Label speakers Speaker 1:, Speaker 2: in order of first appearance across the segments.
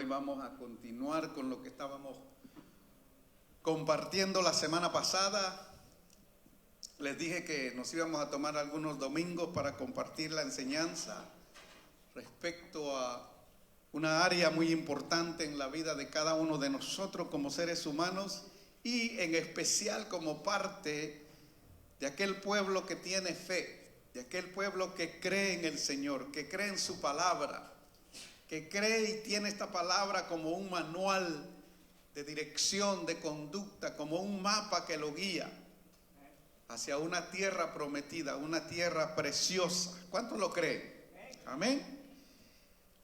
Speaker 1: Hoy vamos a continuar con lo que estábamos compartiendo la semana pasada. Les dije que nos íbamos a tomar algunos domingos para compartir la enseñanza respecto a una área muy importante en la vida de cada uno de nosotros como seres humanos y en especial como parte de aquel pueblo que tiene fe, de aquel pueblo que cree en el Señor, que cree en su palabra, que cree y tiene esta palabra como un manual de dirección, de conducta, como un mapa que lo guía hacia una tierra prometida, una tierra preciosa. ¿Cuántos lo creen? Amén.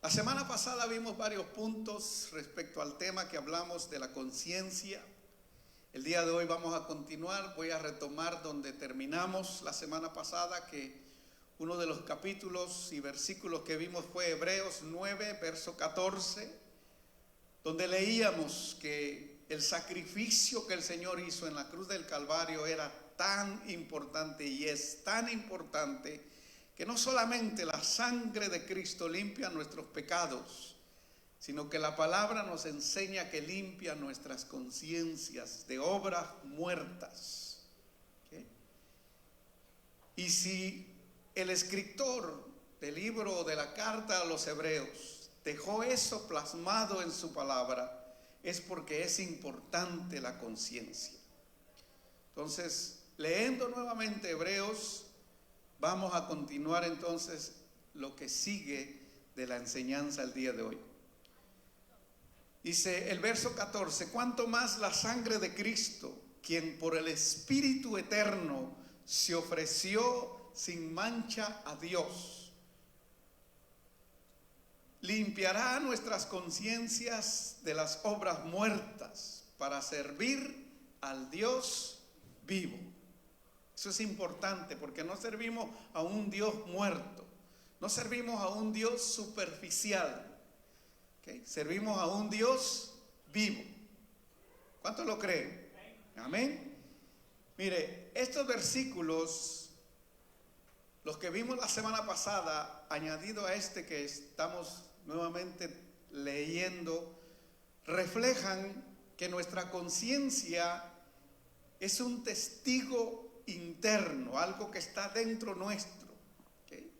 Speaker 1: La semana pasada vimos varios puntos respecto al tema que hablamos de la conciencia. El día de hoy vamos a continuar, voy a retomar donde terminamos la semana pasada, que uno de los capítulos y versículos que vimos fue Hebreos 9, verso 14, donde leíamos que el sacrificio que el Señor hizo en la cruz del Calvario era tan importante y es tan importante que no solamente la sangre de Cristo limpia nuestros pecados, sino que la palabra nos enseña que limpia nuestras conciencias de obras muertas. ¿Okay? Y si el escritor del libro de la carta a los Hebreos dejó eso plasmado en su palabra, es porque es importante la conciencia. Entonces, leyendo nuevamente Hebreos, vamos a continuar entonces lo que sigue de la enseñanza el día de hoy. Dice el verso 14, cuánto más la sangre de Cristo, quien por el Espíritu eterno se ofreció sin mancha a Dios, limpiará nuestras conciencias de las obras muertas para servir al Dios vivo. Eso es importante porque no servimos a un Dios muerto, no servimos a un Dios superficial. ¿Okay? Servimos a un Dios vivo. ¿Cuántos lo creen? Amén. Mire, estos versículos, los que vimos la semana pasada, añadido a este que estamos nuevamente leyendo, reflejan que nuestra conciencia es un testigo interno, algo que está dentro nuestro, ¿okay?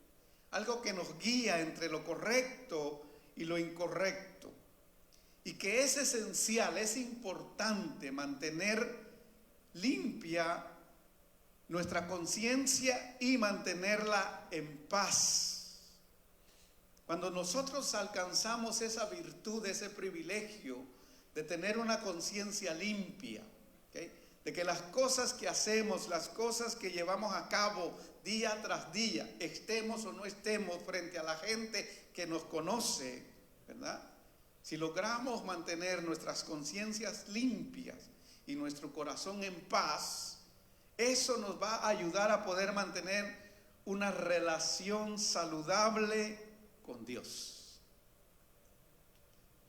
Speaker 1: Algo que nos guía entre lo correcto y lo incorrecto, y que es esencial, es importante mantener limpia nuestra conciencia y mantenerla en paz. Cuando nosotros alcanzamos esa virtud, ese privilegio de tener una conciencia limpia, ¿okay? De que las cosas que hacemos, las cosas que llevamos a cabo día tras día, estemos o no estemos frente a la gente que nos conoce, ¿verdad? Si logramos mantener nuestras conciencias limpias y nuestro corazón en paz, eso nos va a ayudar a poder mantener una relación saludable con Dios.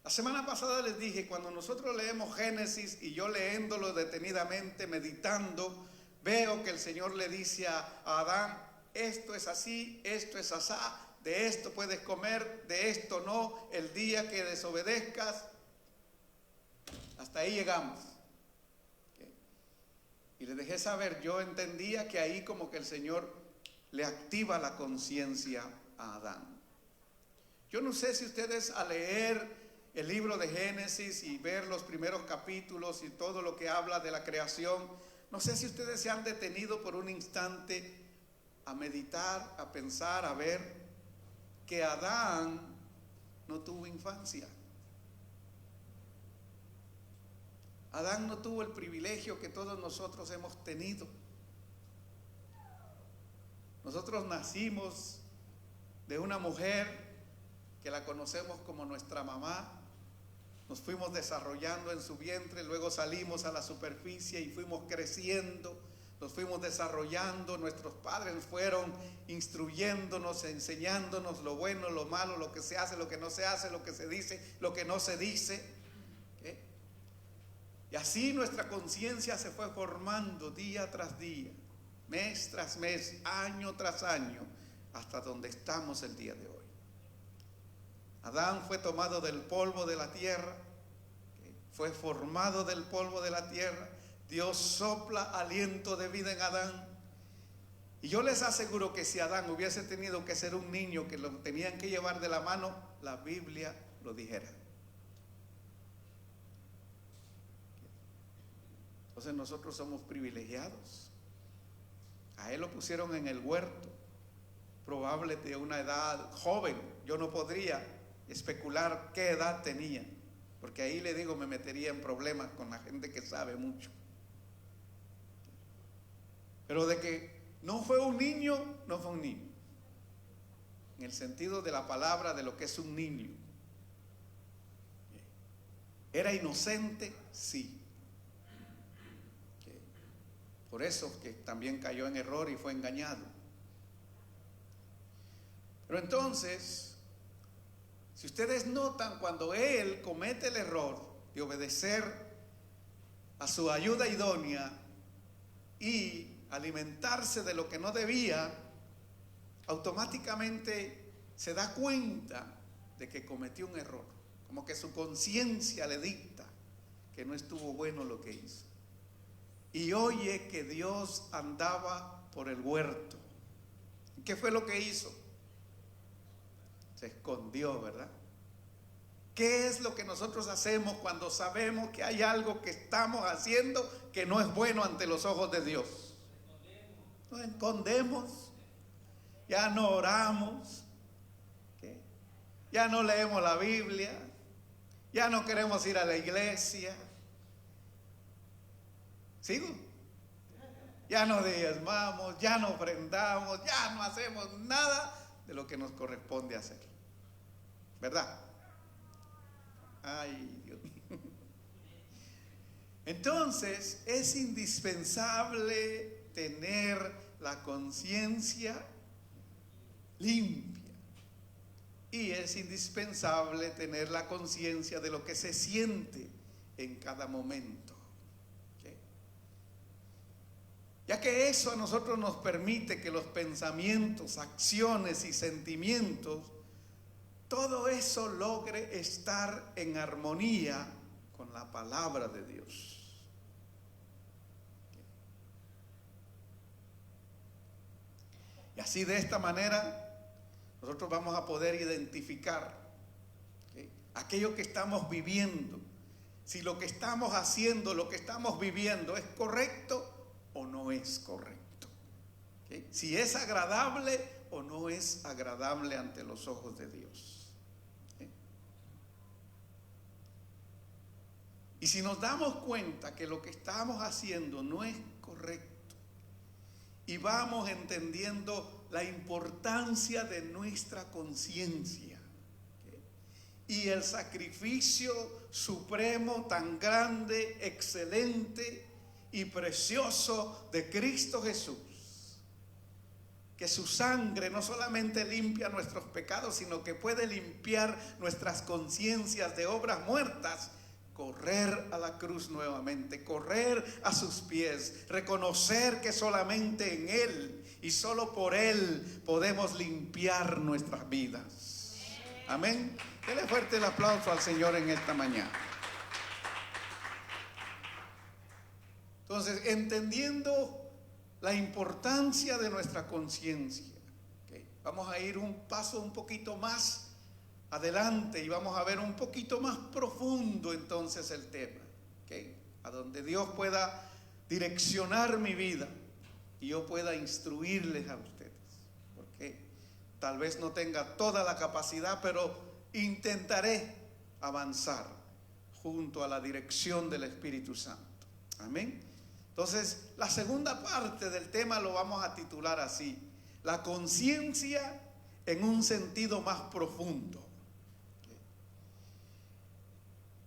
Speaker 1: La semana pasada les dije, cuando nosotros leemos Génesis y yo leyéndolo detenidamente, meditando, veo que el Señor le dice a Adán, esto es así, esto es asá, de esto puedes comer, de esto no, el día que desobedezcas. Hasta ahí llegamos. ¿Okay? Y les dejé saber, yo entendía que ahí como que el Señor le activa la conciencia a Adán. Yo no sé si ustedes al leer el libro de Génesis y ver los primeros capítulos y todo lo que habla de la creación, no sé si ustedes se han detenido por un instante a meditar, a pensar, a ver que Adán no tuvo infancia. Adán no tuvo el privilegio que todos nosotros hemos tenido. Nosotros nacimos de una mujer que la conocemos como nuestra mamá. Nos fuimos desarrollando en su vientre, luego salimos a la superficie y fuimos creciendo, nos fuimos desarrollando, nuestros padres fueron instruyéndonos, enseñándonos lo bueno, lo malo, lo que se hace, lo que no se hace, lo que se dice, lo que no se dice. ¿Okay? Y así nuestra conciencia se fue formando día tras día, mes tras mes, año tras año, hasta donde estamos el día de hoy. Adán fue tomado del polvo de la tierra, fue formado del polvo de la tierra. Dios sopla aliento de vida en Adán. Y yo les aseguro que si Adán hubiese tenido que ser un niño que lo tenían que llevar de la mano, la Biblia lo dijera. Entonces nosotros somos privilegiados. A él lo pusieron en el huerto, probable de una edad joven. Yo no podría especular qué edad tenía, porque ahí le digo, me metería en problemas con la gente que sabe mucho. Pero de que no fue un niño, no fue un niño. En el sentido de la palabra, de lo que es un niño. ¿Era inocente? Sí. Por eso que también cayó en error y fue engañado. Pero entonces, si ustedes notan, cuando él comete el error de obedecer a su ayuda idónea y alimentarse de lo que no debía, automáticamente se da cuenta de que cometió un error, como que su conciencia le dicta que no estuvo bueno lo que hizo. Y oye que Dios andaba por el huerto. ¿Qué fue lo que hizo? Se escondió, ¿verdad? ¿Qué es lo que nosotros hacemos cuando sabemos que hay algo que estamos haciendo que no es bueno ante los ojos de Dios? Nos escondemos, ya no oramos, ¿qué? Ya no leemos la Biblia, ya no queremos ir a la iglesia. ¿Sigo? Ya no diezmamos, ya no ofrendamos, ya no hacemos nada de lo que nos corresponde hacer, ¿verdad? Ay, Dios mío. Entonces es indispensable tener la conciencia limpia y es indispensable tener la conciencia de lo que se siente en cada momento, ¿okay? Ya que eso a nosotros nos permite que los pensamientos, acciones y sentimientos, todo eso logre estar en armonía con la palabra de Dios. Y así, de esta manera, nosotros vamos a poder identificar, ¿okay?, aquello que estamos viviendo, si lo que estamos haciendo, lo que estamos viviendo es correcto o no es correcto, ¿okay?, si es agradable o no es agradable ante los ojos de Dios, ¿okay? Y si nos damos cuenta que lo que estamos haciendo no es correcto, y vamos entendiendo la importancia de nuestra conciencia, ¿okay?, y el sacrificio supremo tan grande, excelente y precioso de Cristo Jesús, que su sangre no solamente limpia nuestros pecados, sino que puede limpiar nuestras conciencias de obras muertas. Correr a la cruz nuevamente, correr a sus pies, reconocer que solamente en Él y solo por Él podemos limpiar nuestras vidas. Amén. Dele fuerte el aplauso al Señor en esta mañana. Entonces, entendiendo la importancia de nuestra conciencia, ¿okay?, vamos a ir un paso un poquito más adelante y vamos a ver un poquito más profundo entonces el tema, ¿okay?, a donde Dios pueda direccionar mi vida y yo pueda instruirles a ustedes, porque tal vez no tenga toda la capacidad, pero intentaré avanzar junto a la dirección del Espíritu Santo. Amén. Entonces, la segunda parte del tema lo vamos a titular así: la conciencia en un sentido más profundo.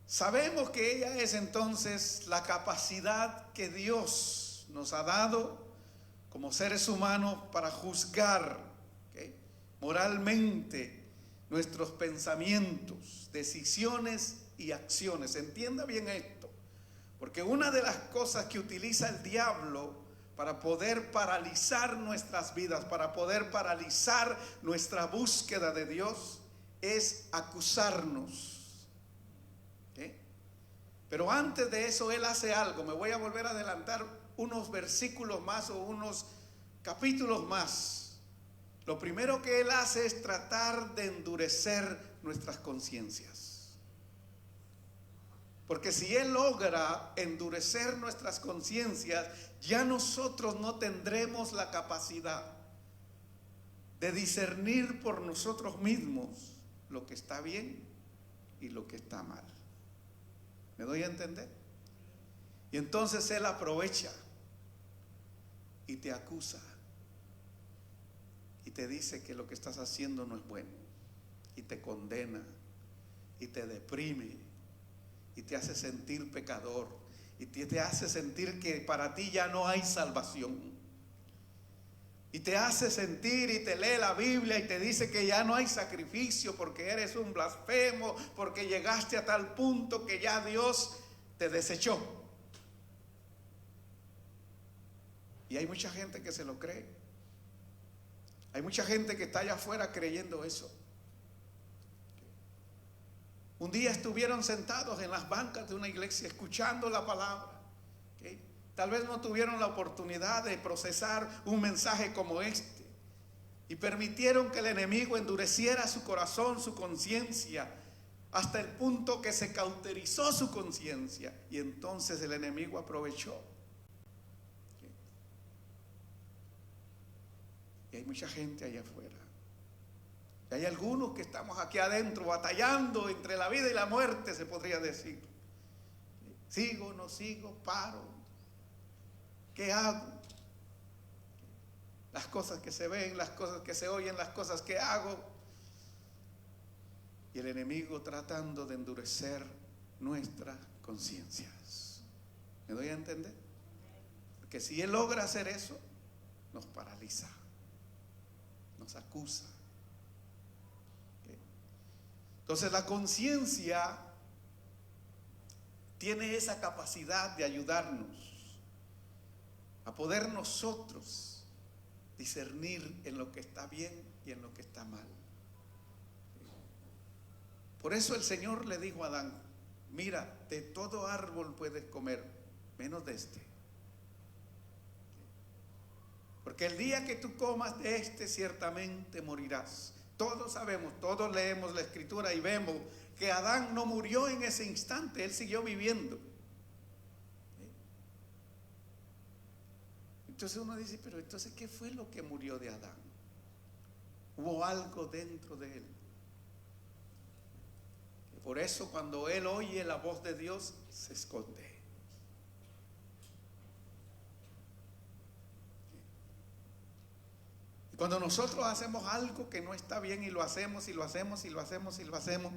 Speaker 1: Sabemos que ella es entonces la capacidad que Dios nos ha dado como seres humanos para juzgar, ¿okay?, moralmente nuestros pensamientos, decisiones y acciones. Entienda bien esto, porque una de las cosas que utiliza el diablo para poder paralizar nuestras vidas, para poder paralizar nuestra búsqueda de Dios, es acusarnos. ¿Ok? Pero antes de eso Él hace algo. Me voy a volver a adelantar unos versículos más o unos capítulos más. Lo primero que Él hace es tratar de endurecer nuestras conciencias. Porque si Él logra endurecer nuestras conciencias, ya nosotros no tendremos la capacidad de discernir por nosotros mismos lo que está bien y lo que está mal. ¿Me doy a entender? Y entonces Él aprovecha y te acusa y te dice que lo que estás haciendo no es bueno, y te condena y te deprime y te hace sentir pecador y te hace sentir que para ti ya no hay salvación, y te hace sentir y te lee la Biblia y te dice que ya no hay sacrificio porque eres un blasfemo, porque llegaste a tal punto que ya Dios te desechó. Y hay mucha gente que se lo cree. Hay mucha gente que está allá afuera creyendo eso. Un día estuvieron sentados en las bancas de una iglesia escuchando la palabra. ¿Okay? Tal vez no tuvieron la oportunidad de procesar un mensaje como este, y permitieron que el enemigo endureciera su corazón, su conciencia, hasta el punto que se cauterizó su conciencia, y entonces el enemigo aprovechó. ¿Okay? Y hay mucha gente allá afuera. Y hay algunos que estamos aquí adentro batallando entre la vida y la muerte, se podría decir. ¿Sigo, no sigo, paro? ¿Qué hago? Las cosas que se ven, las cosas que se oyen, las cosas que hago. Y el enemigo tratando de endurecer nuestras conciencias. ¿Me doy a entender? Porque si él logra hacer eso, nos paraliza, nos acusa. ¿Okay? Entonces la conciencia tiene esa capacidad de ayudarnos a poder nosotros discernir en lo que está bien y en lo que está mal. Por eso el Señor le dijo a Adán: mira, de todo árbol puedes comer, menos de este. Porque el día que tú comas de este, ciertamente morirás. Todos sabemos, todos leemos la Escritura y vemos que Adán no murió en ese instante, él siguió viviendo. Entonces uno dice, pero entonces, ¿qué fue lo que murió de Adán? Hubo algo dentro de él. Por eso cuando él oye la voz de Dios, se esconde. Y cuando nosotros hacemos algo que no está bien, y lo hacemos, y lo hacemos, y lo hacemos, y lo hacemos,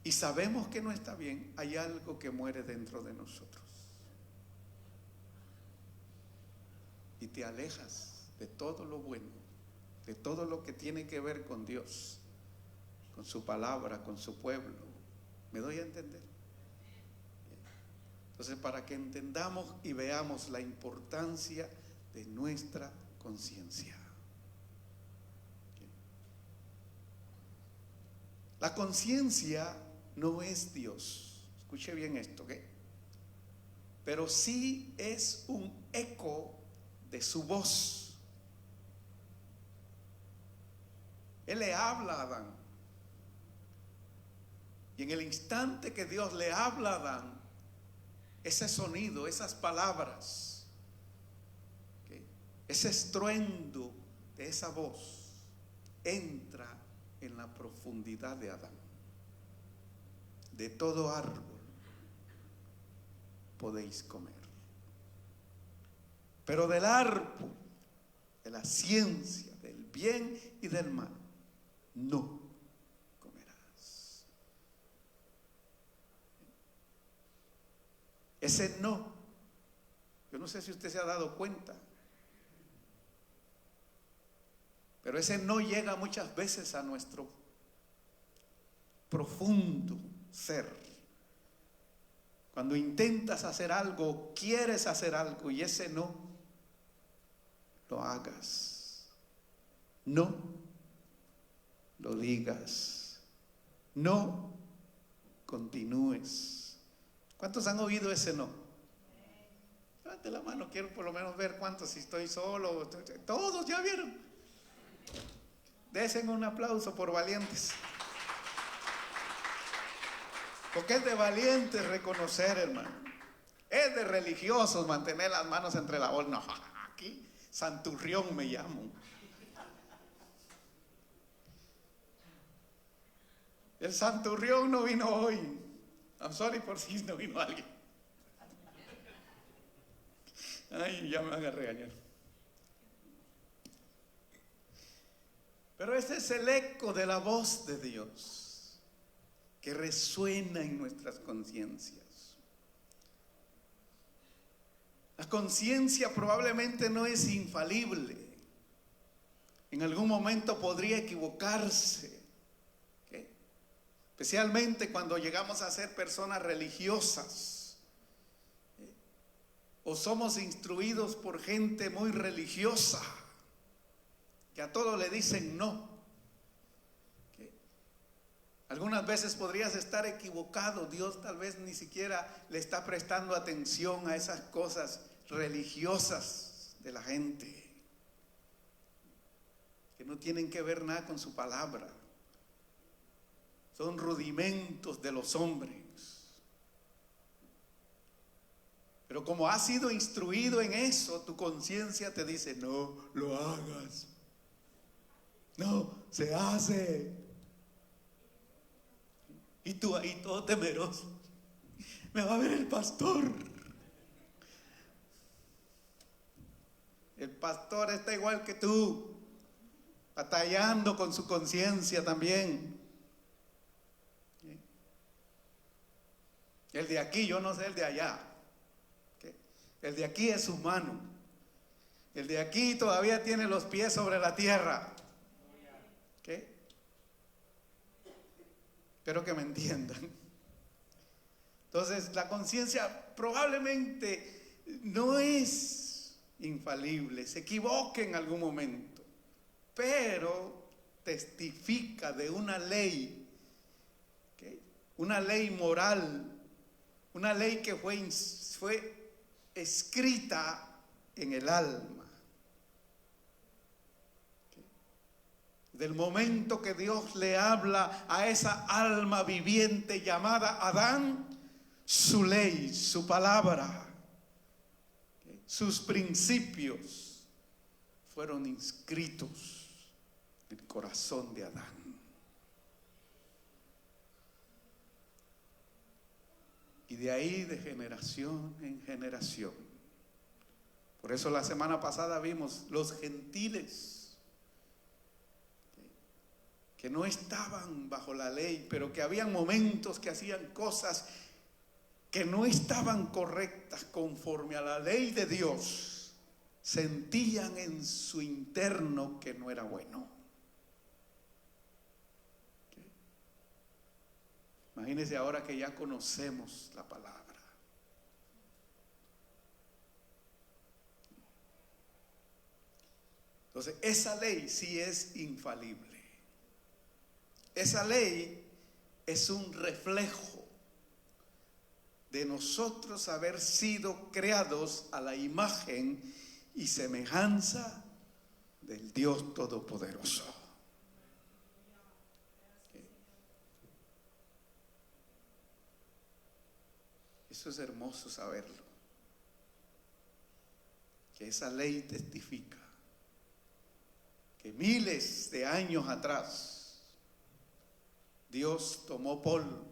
Speaker 1: y sabemos que no está bien, hay algo que muere dentro de nosotros. Y te alejas de todo lo bueno, de todo lo que tiene que ver con Dios, con su palabra, con su pueblo. ¿Me doy a entender? Entonces, para que entendamos y veamos la importancia de nuestra conciencia. La conciencia no es Dios. Escuche bien esto, ¿ok? Pero sí es un eco de su voz. Él le habla a Adán, y en el instante que Dios le habla a Adán, ese sonido, esas palabras, ¿okay?, ese estruendo de esa voz entra en la profundidad de Adán. De todo árbol podéis comer, pero del árbol de la ciencia del bien y del mal no comerás. Ese no, yo no sé si usted se ha dado cuenta, pero ese no llega muchas veces a nuestro profundo ser. Cuando intentas hacer algo, quieres hacer algo, y ese no lo hagas. No lo digas. No continúes. ¿Cuántos han oído ese no? Levante la mano, quiero por lo menos ver cuántos, si estoy solo. Todos ya vieron. Desen un aplauso por valientes. Porque es de valientes reconocer, hermano. Es de religiosos mantener las manos entre la bolsa. No, aquí santurrión me llamo. El santurrión no vino hoy. I'm sorry por si no vino alguien. Ay, ya me van a regañar. Pero ese es el eco de la voz de Dios que resuena en nuestras conciencias. La conciencia probablemente no es infalible. En algún momento podría equivocarse. ¿Okay? Especialmente cuando llegamos a ser personas religiosas. O somos instruidos por gente muy religiosa, que a todo le dicen no. ¿Okay? Algunas veces podrías estar equivocado. Dios tal vez ni siquiera le está prestando atención a esas cosas religiosas de la gente, que no tienen que ver nada con su palabra. Son rudimentos de los hombres. Pero como has sido instruido en eso, tu conciencia te dice: no lo hagas. No, se hace. Y tú ahí todo temeroso. Me va a ver el pastor. El pastor está igual que tú, batallando con su conciencia también. El de aquí, yo no sé el de allá. El de aquí es humano. El de aquí todavía tiene los pies sobre la tierra. ¿Qué? Espero que me entiendan. Entonces, la conciencia probablemente no es infalible, se equivoca en algún momento, pero testifica de una ley, ¿okay? Una ley moral, una ley que fue escrita en el alma. Del momento que Dios le habla a esa alma viviente llamada Adán, su ley, su palabra, sus principios fueron inscritos en el corazón de Adán. Y de ahí de generación en generación. Por eso la semana pasada vimos los gentiles que no estaban bajo la ley, pero que habían momentos que hacían cosas que no estaban correctas conforme a la ley de Dios, sentían en su interno que no era bueno. ¿Okay? Imagínense ahora que ya conocemos la palabra. Entonces, esa ley sí es infalible. Esa ley es un reflejo de nosotros haber sido creados a la imagen y semejanza del Dios Todopoderoso. Eso es hermoso saberlo. Que esa ley testifica que miles de años atrás Dios tomó polvo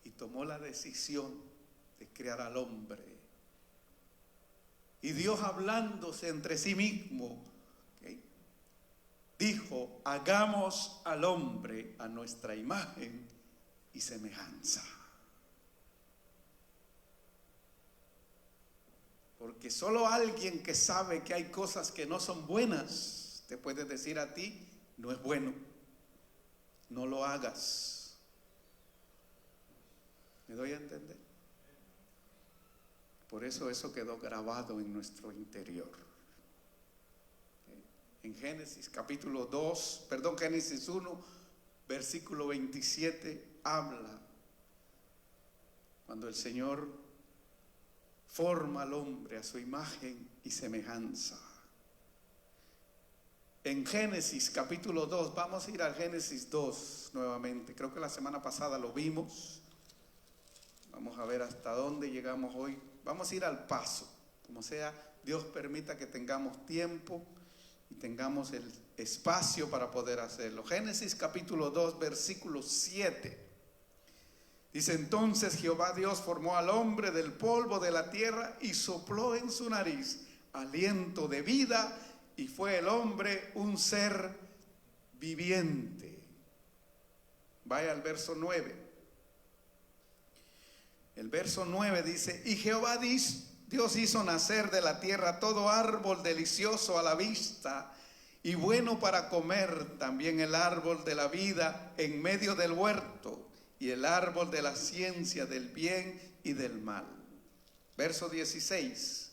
Speaker 1: y tomó la decisión de crear al hombre. Y Dios, hablándose entre sí mismo, ¿okay?, dijo: hagamos al hombre a nuestra imagen y semejanza. Porque solo alguien que sabe que hay cosas que no son buenas te puede decir a ti: no es bueno, no lo hagas. ¿Me doy a entender? Por eso quedó grabado en nuestro interior. en Génesis capítulo 1, versículo 27, habla cuando el Señor forma al hombre a su imagen y semejanza. En Génesis capítulo 2, vamos a ir al Génesis 2 nuevamente. Creo que la semana pasada lo vimos. Vamos a ver hasta dónde llegamos hoy. Vamos a ir al paso. Como sea, Dios permita que tengamos tiempo y tengamos el espacio para poder hacerlo. Génesis capítulo 2, versículo 7. Dice: entonces Jehová Dios formó al hombre del polvo de la tierra y sopló en su nariz aliento de vida, y fue el hombre un ser viviente. Vaya al verso 9. El verso 9 dice: y Jehová Dios hizo nacer de la tierra todo árbol delicioso a la vista y bueno para comer, también el árbol de la vida en medio del huerto, y el árbol de la ciencia del bien y del mal. Verso 16.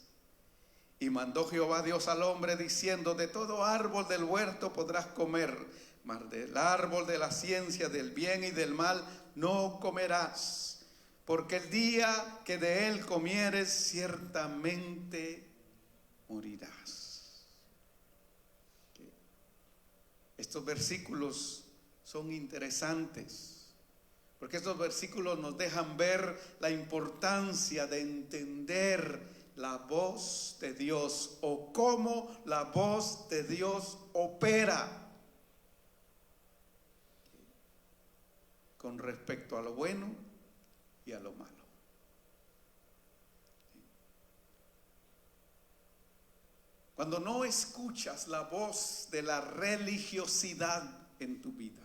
Speaker 1: Y mandó Jehová Dios al hombre diciendo: de todo árbol del huerto podrás comer, mas del árbol de la ciencia del bien y del mal no comerás, porque el día que de él comieres ciertamente morirás. Estos versículos son interesantes, porque estos versículos nos dejan ver la importancia de entender la voz de Dios, o cómo la voz de Dios opera con respecto a lo bueno y a lo malo. Cuando no escuchas la voz de la religiosidad en tu vida,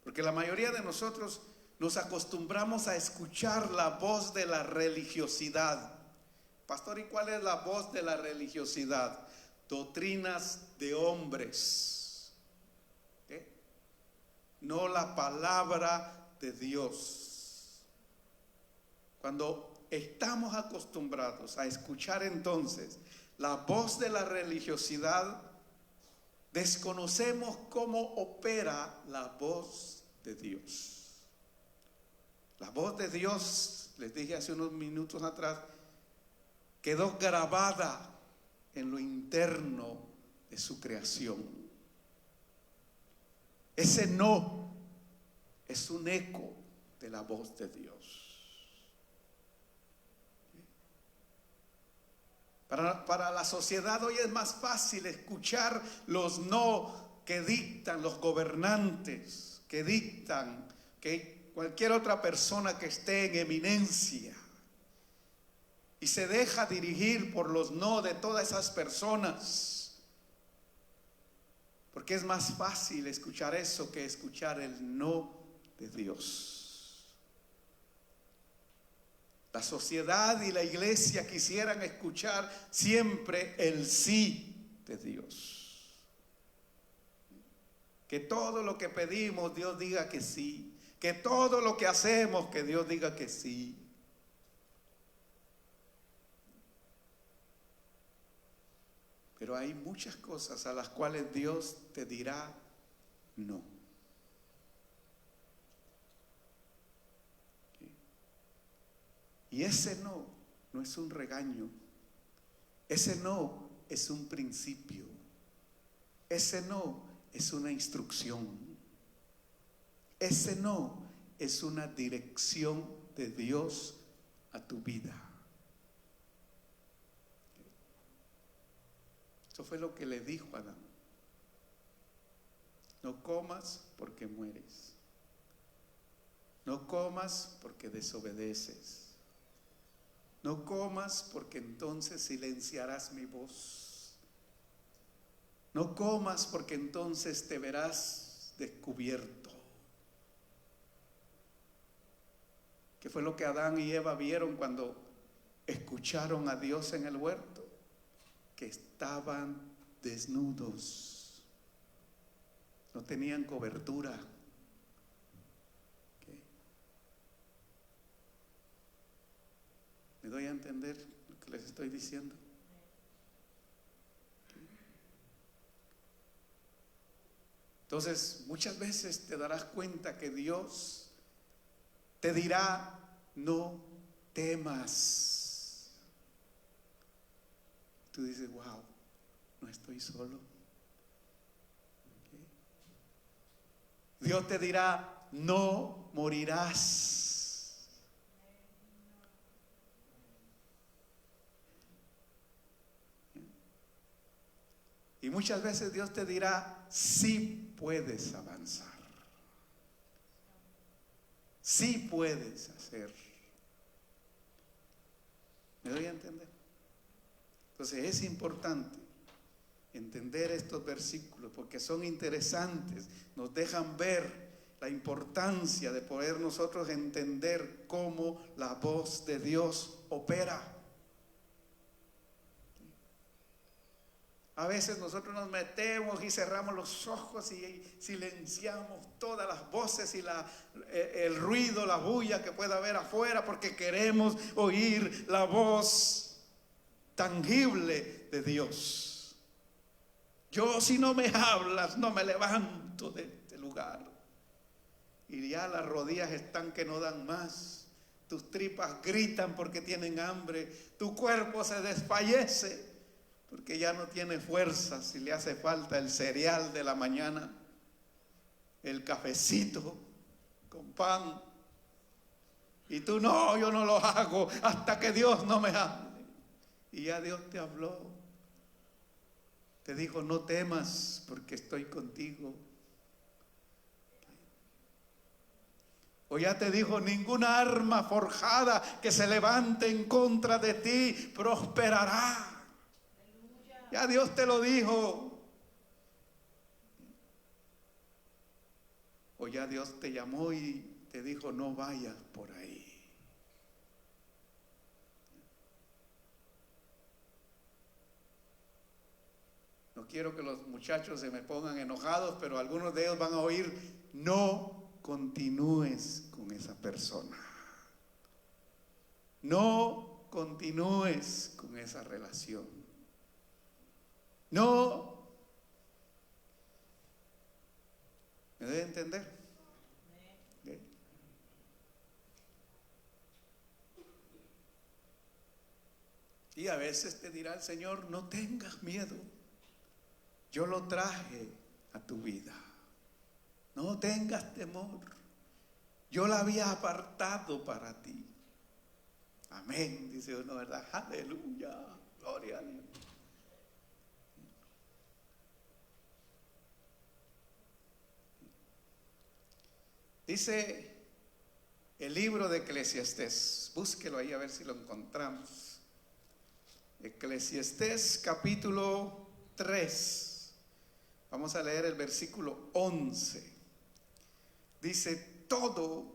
Speaker 1: porque la mayoría de nosotros nos acostumbramos a escuchar la voz de la religiosidad. Pastor, ¿y cuál es la voz de la religiosidad? Doctrinas de hombres, no la palabra de Dios. Cuando estamos acostumbrados a escuchar entonces la voz de la religiosidad, desconocemos cómo opera la voz de Dios. La voz de Dios, les dije hace unos minutos atrás, quedó grabada en lo interno de su creación. Ese no es un eco de la voz de Dios. Para la sociedad hoy es más fácil escuchar los no que dictan los gobernantes, que dictan, que cualquier otra persona que esté en eminencia, y se deja dirigir por los no de todas esas personas, porque es más fácil escuchar eso que escuchar el no de Dios. La sociedad y la iglesia quisieran escuchar siempre el sí de Dios. Que todo lo que pedimos Dios diga que sí. Que todo lo que hacemos, que Dios diga que sí. Pero hay muchas cosas a las cuales Dios te dirá no. Y ese no, no es un regaño. Ese no es un principio. Ese no es una instrucción. Ese no es una dirección de Dios a tu vida. Eso fue lo que le dijo a Adán: no comas porque mueres. No comas porque desobedeces. No comas porque entonces silenciarás mi voz. No comas porque entonces te verás descubierto. ¿Qué fue lo que Adán y Eva vieron cuando escucharon a Dios en el huerto? Que estaban desnudos, no tenían cobertura. ¿Me doy a entender lo que les estoy diciendo? Entonces, muchas veces te darás cuenta que Dios te dirá: no temas. Tú dices: wow, no estoy solo. ¿Okay? Dios te dirá: no morirás. Y muchas veces Dios te dirá: sí puedes avanzar, sí puedes hacer. ¿Me doy a entender? Entonces es importante entender estos versículos porque son interesantes, nos dejan ver la importancia de poder nosotros entender cómo la voz de Dios opera. A veces nosotros nos metemos y cerramos los ojos y silenciamos todas las voces y el ruido, la bulla que pueda haber afuera, porque queremos oír la voz tangible de Dios. Yo, si no me hablas, no me levanto de este lugar. Y ya las rodillas están que no dan más. Tus tripas gritan porque tienen hambre. Tu cuerpo se desfallece porque ya no tiene fuerza. Si le hace falta el cereal de la mañana, el cafecito con pan. Y tú: no, yo no lo hago hasta que Dios no me hable. Y ya Dios te habló. Te dijo: no temas porque estoy contigo. O ya te dijo: ninguna arma forjada que se levante en contra de ti prosperará. Ya Dios te lo dijo. O ya Dios te llamó y te dijo: no vayas por ahí. No quiero que los muchachos se me pongan enojados, pero algunos de ellos van a oír: no continúes con esa persona. No continúes con esa relación. No. ¿Me debe entender? ¿Sí? Y a veces te dirá el Señor: no tengas miedo. Yo lo traje a tu vida. No tengas temor. Yo la había apartado para ti. Amén, dice uno, ¿verdad? Aleluya, gloria a Dios. Dice el libro de Eclesiastés, búsquelo ahí a ver si lo encontramos. Eclesiastés capítulo 3. Vamos a leer el versículo 11. Dice: todo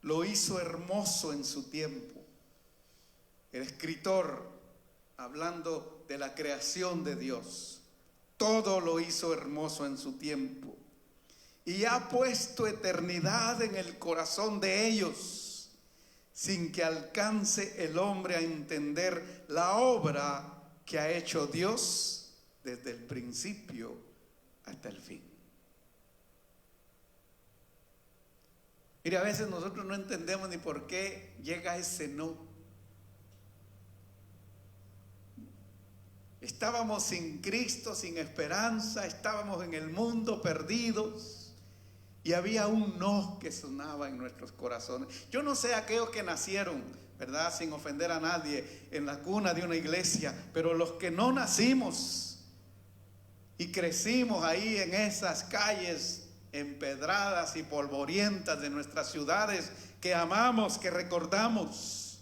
Speaker 1: lo hizo hermoso en su tiempo. El escritor, hablando de la creación de Dios, todo lo hizo hermoso en su tiempo. Y ha puesto eternidad en el corazón de ellos, sin que alcance el hombre a entender la obra que ha hecho Dios desde el principio hasta el fin. Mire, a veces nosotros no entendemos ni por qué llega ese no. Estábamos sin Cristo, sin esperanza, estábamos en el mundo perdidos. Y había un no que sonaba en nuestros corazones. Yo no sé aquellos que nacieron, ¿verdad?, sin ofender a nadie, en la cuna de una iglesia, pero los que no nacimos y crecimos ahí en esas calles empedradas y polvorientas de nuestras ciudades que amamos, que recordamos,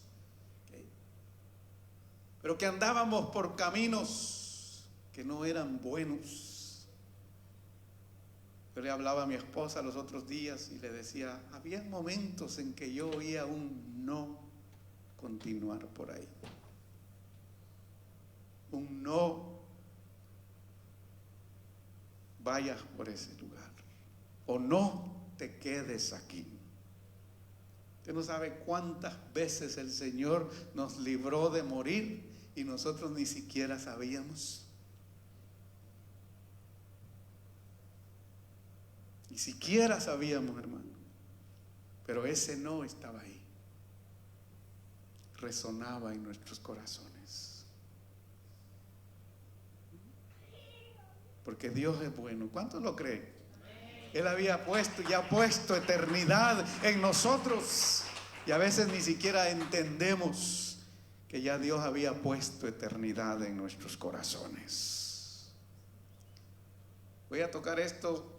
Speaker 1: pero que andábamos por caminos que no eran buenos. Yo le hablaba a mi esposa los otros días y le decía: había momentos en que yo oía un no continuar por ahí. Un no vayas por ese lugar. O no te quedes aquí. Usted no sabe cuántas veces el Señor nos libró de morir y nosotros ni siquiera sabíamos. Ni siquiera sabíamos, hermano. Pero ese no estaba ahí. Resonaba en nuestros corazones. Porque Dios es bueno. ¿Cuántos lo creen? Él había puesto y ha puesto eternidad en nosotros. Y a veces ni siquiera entendemos que ya Dios había puesto eternidad en nuestros corazones. Voy a tocar esto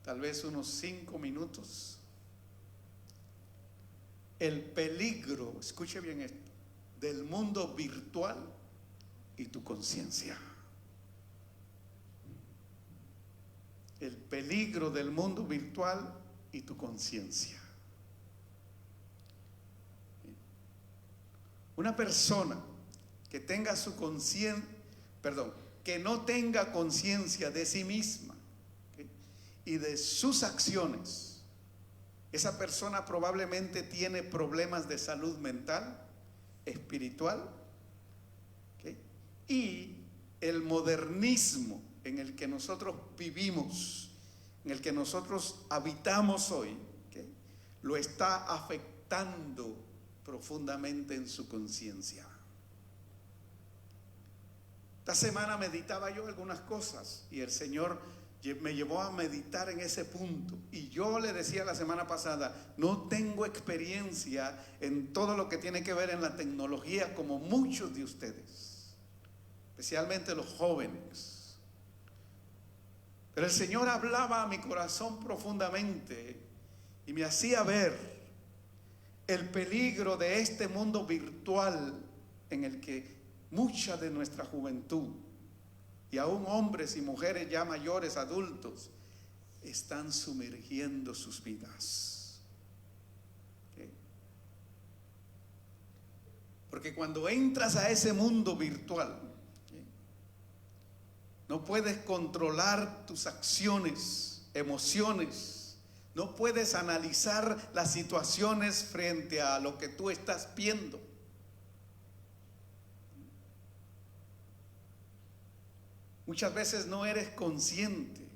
Speaker 1: tal vez unos 5 minutos. El peligro, escuche bien esto, del mundo virtual y tu conciencia. El peligro del mundo virtual y tu conciencia. Una persona que tenga su conciencia, que no tenga conciencia de sí misma, ¿okay?, y de sus acciones, esa persona probablemente tiene problemas de salud mental, espiritual, ¿okay?, y el modernismo en el que nosotros vivimos, en el que nosotros habitamos hoy, ¿okay?, lo está afectando profundamente en su conciencia. Esta semana meditaba yo algunas cosas y el Señor me llevó a meditar en ese punto. Y yo le decía la semana pasada, no tengo experiencia en todo lo que tiene que ver en la tecnología como muchos de ustedes, especialmente los jóvenes. Pero el Señor hablaba a mi corazón profundamente y me hacía ver el peligro de este mundo virtual en el que mucha de nuestra juventud y aún hombres y mujeres ya mayores, adultos, están sumergiendo sus vidas. ¿Okay? Porque cuando entras a ese mundo virtual, ¿okay?, no puedes controlar tus acciones, emociones, no puedes analizar las situaciones frente a lo que tú estás viendo. Muchas veces no eres consciente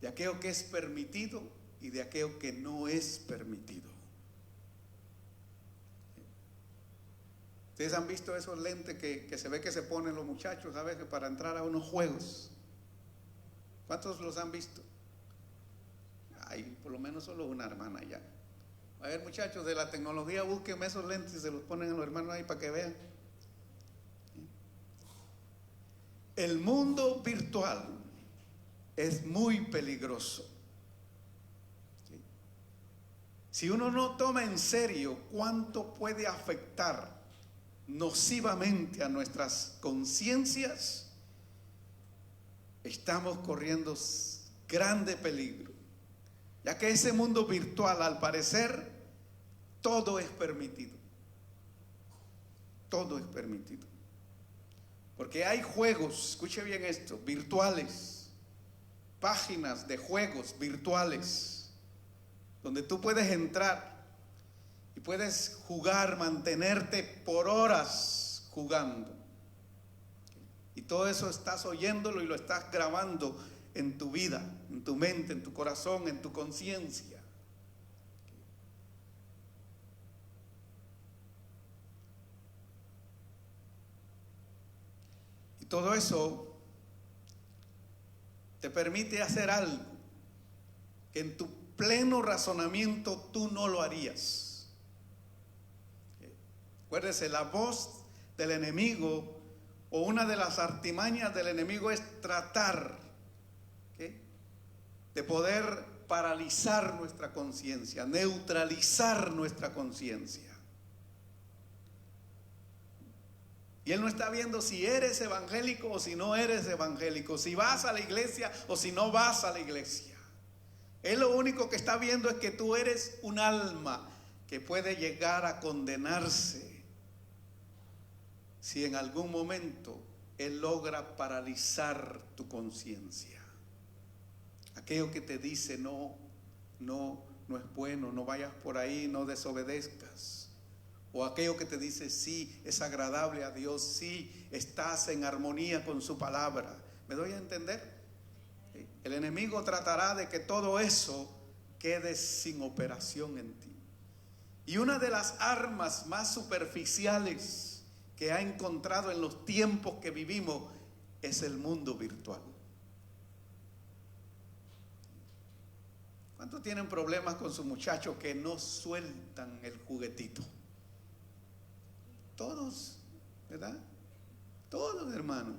Speaker 1: de aquello que es permitido y de aquello que no es permitido. Ustedes han visto esos lentes que se ve que se ponen los muchachos a veces para entrar a unos juegos. ¿Cuántos los han visto? Ay, por lo menos solo una hermana ya. A ver, muchachos de la tecnología, búsquenme esos lentes y se los ponen a los hermanos ahí para que vean. El mundo virtual es muy peligroso. ¿Sí? Si uno no toma en serio cuánto puede afectar nocivamente a nuestras conciencias, estamos corriendo grande peligro, ya que ese mundo virtual, al parecer, todo es permitido. Todo es permitido. Porque hay juegos, escuche bien esto, virtuales, páginas de juegos virtuales, donde tú puedes entrar y puedes jugar, mantenerte por horas jugando. Y todo eso estás oyéndolo y lo estás grabando en tu vida, en tu mente, en tu corazón, en tu conciencia. Todo eso te permite hacer algo que en tu pleno razonamiento tú no lo harías. Acuérdese, la voz del enemigo o una de las artimañas del enemigo es tratar, ¿okay?, de poder paralizar nuestra conciencia, neutralizar nuestra conciencia. Y Él no está viendo si eres evangélico o si no eres evangélico, si vas a la iglesia o si no vas a la iglesia. Él lo único que está viendo es que tú eres un alma que puede llegar a condenarse si en algún momento Él logra paralizar tu conciencia. Aquello que te dice no es bueno, no vayas por ahí, no desobedezcas. O aquello que te dice sí, es agradable a Dios, sí, estás en armonía con su palabra, ¿Me doy a entender? El enemigo tratará de que todo eso quede sin operación en ti. Y una de las armas más superficiales que ha encontrado en los tiempos que vivimos es el mundo virtual. ¿Cuántos tienen problemas con sus muchachos que no sueltan el juguetito? Todos, ¿verdad? Todos, hermano.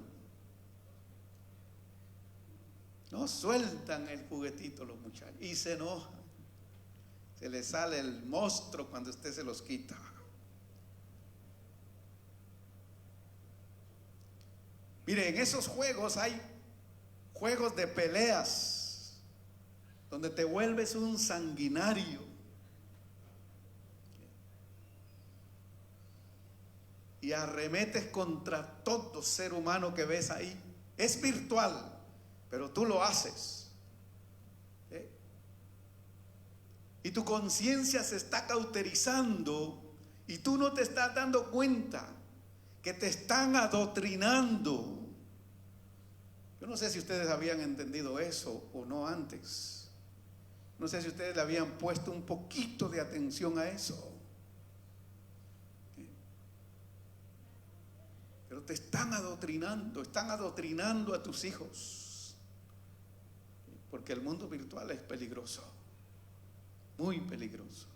Speaker 1: No sueltan el juguetito los muchachos y se enojan. Se les sale el monstruo cuando usted se los quita. Mire, en esos juegos hay juegos de peleas donde te vuelves un sanguinario. Y arremetes contra todo ser humano que ves ahí. Es virtual, pero tú lo haces. Y tu conciencia se está cauterizando y tú no te estás dando cuenta que te están adoctrinando. Yo no sé si ustedes habían entendido eso o no antes. No sé si ustedes le habían puesto un poquito de atención a eso. Pero te están adoctrinando a tus hijos. Porque el mundo virtual es peligroso. Muy peligroso.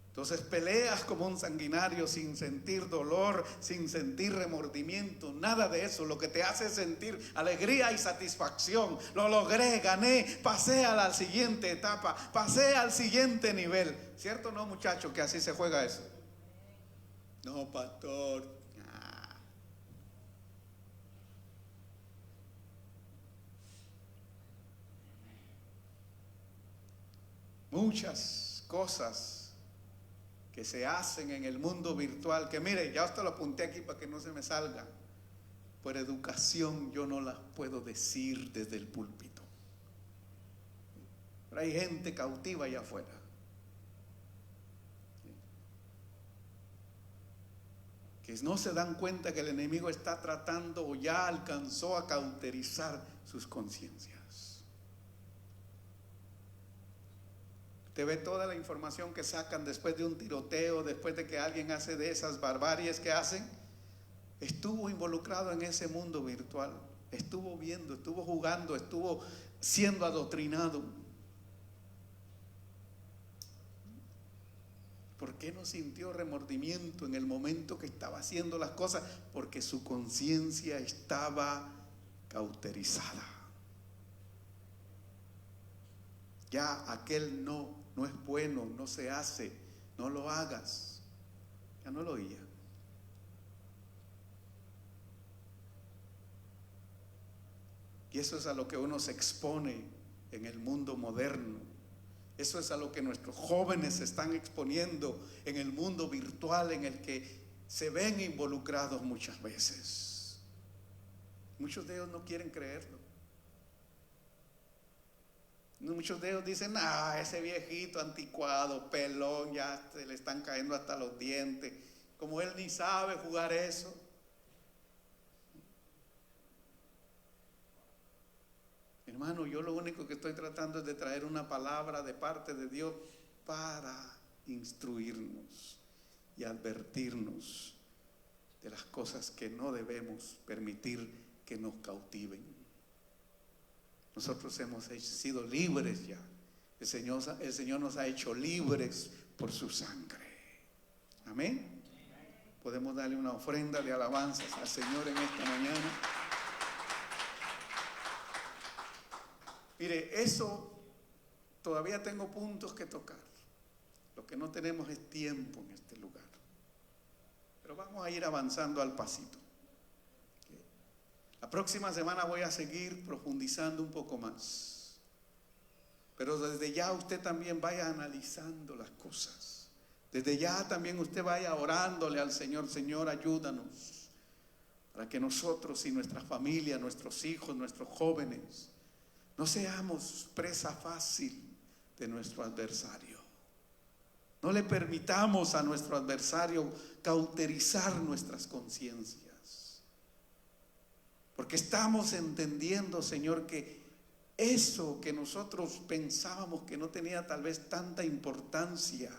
Speaker 1: Entonces peleas como un sanguinario sin sentir dolor, sin sentir remordimiento, nada de eso. Lo que te hace sentir alegría y satisfacción. Lo logré, gané, pasé a la siguiente etapa, pasé al siguiente nivel. ¿Cierto o no, muchachos, que así se juega eso? No, pastor. Muchas cosas que se hacen en el mundo virtual, que mire, ya hasta lo apunté aquí para que no se me salga. Por educación yo no las puedo decir desde el púlpito. Pero hay gente cautiva allá afuera. Que no se dan cuenta que el enemigo está tratando o ya alcanzó a cauterizar sus conciencias. Te ve toda la información que sacan después de un tiroteo, después de que alguien hace de esas barbaries que hacen. Estuvo involucrado en ese mundo virtual, estuvo viendo, estuvo jugando, estuvo siendo adoctrinado. ¿Por qué no sintió remordimiento en el momento que estaba haciendo las cosas? Porque su conciencia estaba cauterizada. Ya aquel no es bueno, no se hace, no lo hagas. Ya no lo oía. Y eso es a lo que uno se expone en el mundo moderno. Eso es a lo que nuestros jóvenes se están exponiendo en el mundo virtual en el que se ven involucrados muchas veces. Muchos de ellos no quieren creerlo. Muchos de ellos dicen, ese viejito anticuado, pelón, ya se le están cayendo hasta los dientes. Como él ni sabe jugar eso. Hermano, yo lo único que estoy tratando es de traer una palabra de parte de Dios para instruirnos y advertirnos de las cosas que no debemos permitir que nos cautiven. Nosotros hemos sido libres ya. El Señor nos ha hecho libres por su sangre. Amén. Podemos darle una ofrenda de alabanzas al Señor en esta mañana. Mire, eso todavía tengo puntos que tocar. Lo que no tenemos es tiempo en este lugar. Pero vamos a ir avanzando al pasito. La próxima semana voy a seguir profundizando un poco más. Pero desde ya usted también vaya analizando las cosas. Desde ya también usted vaya orándole al Señor. Señor, ayúdanos para que nosotros y nuestra familia, nuestros hijos, nuestros jóvenes, no seamos presa fácil de nuestro adversario. No le permitamos a nuestro adversario cauterizar nuestras conciencias. Porque estamos entendiendo, Señor, que eso que nosotros pensábamos que no tenía tal vez tanta importancia,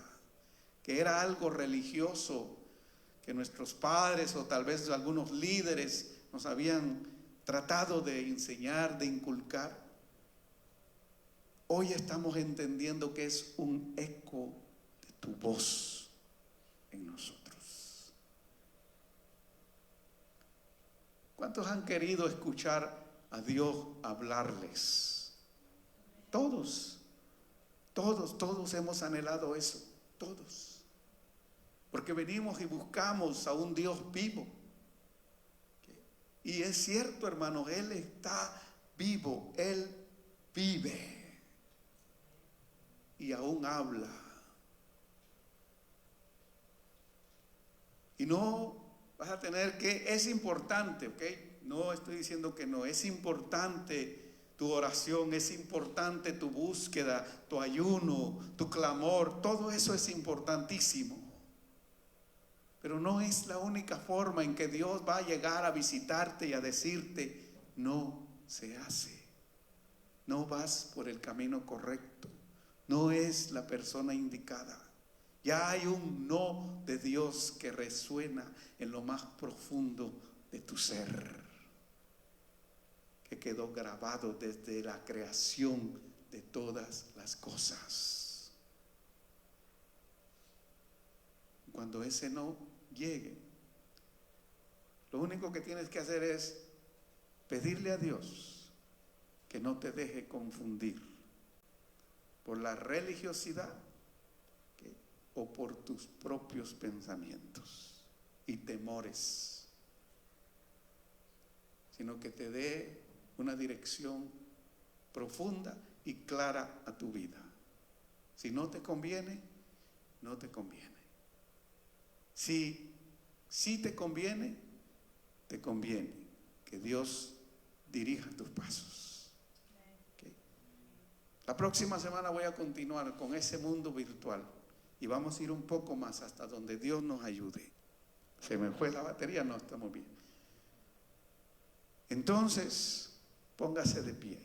Speaker 1: que era algo religioso, que nuestros padres o tal vez algunos líderes nos habían tratado de enseñar, de inculcar, hoy estamos entendiendo que es un eco de tu voz en nosotros. ¿Cuántos han querido escuchar a Dios hablarles? Todos hemos anhelado eso, todos. Porque venimos y buscamos a un Dios vivo. Y es cierto, hermanos, Él está vivo, Él vive. Y aún habla. Y no vas a tener que, es importante, ¿ok? No estoy diciendo que no, es importante tu oración, es importante tu búsqueda, tu ayuno, tu clamor, todo eso es importantísimo. Pero no es la única forma en que Dios va a llegar a visitarte y a decirte, no se hace, no vas por el camino correcto, no es la persona indicada. Ya hay un no de Dios que resuena en lo más profundo de tu ser, que quedó grabado desde la creación de todas las cosas. Cuando ese no llegue, lo único que tienes que hacer es pedirle a Dios que no te deje confundir por la religiosidad o por tus propios pensamientos y temores, sino que te dé una dirección profunda y clara a tu vida. Si no te conviene, no te conviene. Si te conviene que Dios dirija tus pasos. ¿Okay? La próxima semana voy a continuar con ese mundo virtual. Y vamos a ir un poco más hasta donde Dios nos ayude. Se me fue la batería, no estamos bien. Entonces, póngase de pie.